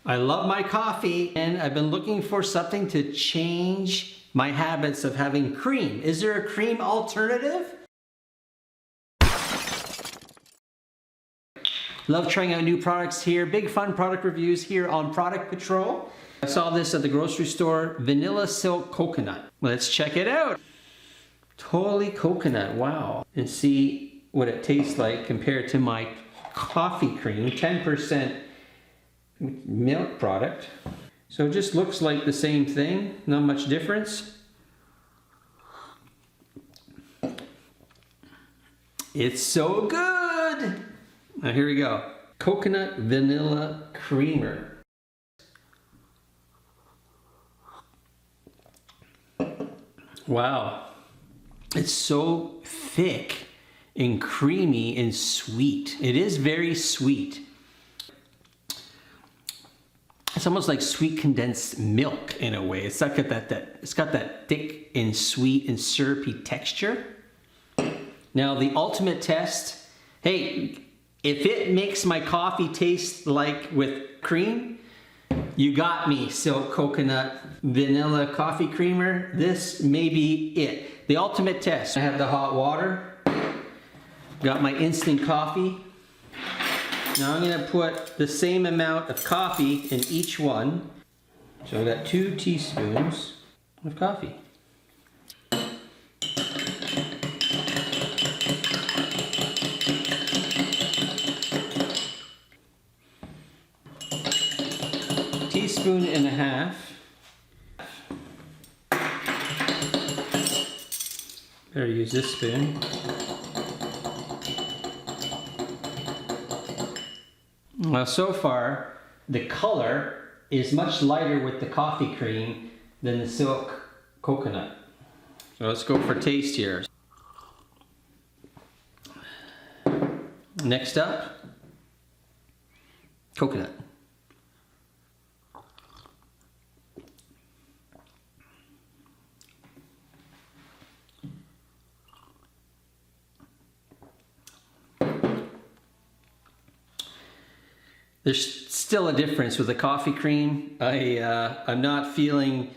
I love my coffee and I've been looking for something to change my habits of having cream. Is there a cream alternative? Love trying out new products here. Big fun product reviews here on Product Patrol. I saw this at the grocery store, vanilla silk coconut. Let's check it out. Totally coconut, wow. And see what it tastes like compared to my coffee cream, 10% milk product. So it just looks like the same thing, not much difference. It's so good! Now here we go. Coconut vanilla creamer. Wow. It's so thick and creamy and sweet. It is very sweet. It's almost like sweet condensed milk in a way. It's got that thick and sweet and syrupy texture. Now the ultimate test, hey, if it makes my coffee taste like with cream, you got me, Silk Coconut Vanilla Coffee Creamer. This may be it. The ultimate test. I have the hot water. Got my instant coffee. Now I'm gonna put the same amount of coffee in each one. So I've got 2 teaspoons of coffee. Teaspoon and a half. Better use this spoon. Well, so far, the color is much lighter with the coffee cream than the silk coconut. So let's go for taste here. Next up, coconut. There's still a difference with the coffee cream. I'm not feeling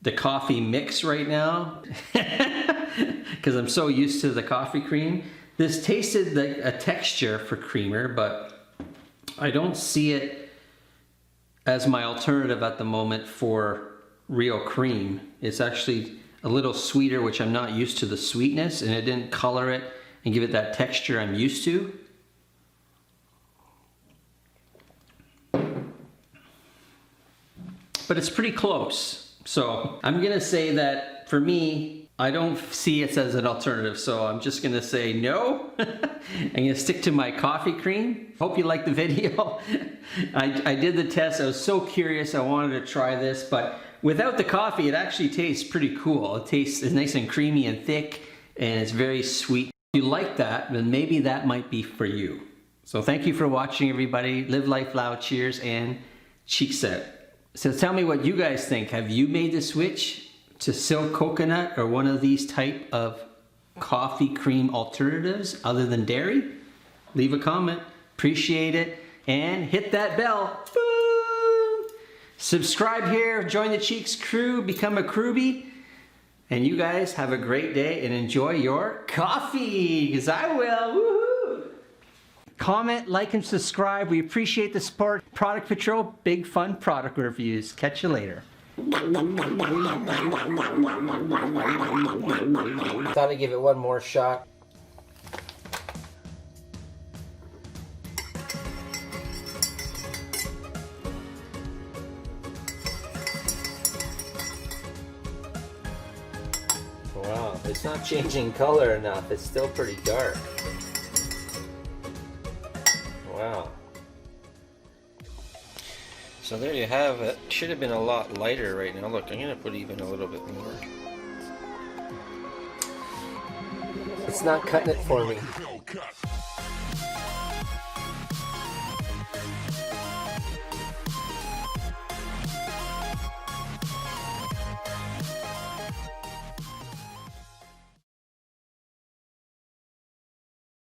the coffee mix right now because I'm so used to the coffee cream. This tasted like a texture for creamer, but I don't see it as my alternative at the moment for real cream. It's actually a little sweeter, which I'm not used to the sweetness, and it didn't color it and give it that texture I'm used to. But it's pretty close. So I'm gonna say that for me, I don't see it as an alternative, so I'm just gonna say no. I'm gonna stick to my coffee cream. Hope you liked the video. I did the test, I was so curious, I wanted to try this, but without the coffee, it actually tastes pretty cool. It tastes nice and creamy and thick, and it's very sweet. If you like that, then maybe that might be for you. So thank you for watching, everybody. Live life loud, cheers, and cheeks out. So tell me what you guys think. Have you made the switch to silk coconut or one of these type of coffee cream alternatives other than dairy? Leave a comment. Appreciate it. And hit that bell. Boom! Subscribe here. Join the Cheeks crew. Become a crewbie. And you guys have a great day and enjoy your coffee. Because I will. Woohoo! Comment, like, and subscribe. We appreciate the support. Product Patrol, big fun product reviews. Catch you later. Thought I'd give it one more shot. Wow, it's not changing color enough. It's still pretty dark. Wow. So there you have it. Should have been a lot lighter right now. Look, I'm going to put even a little bit more. It's not cutting it for me.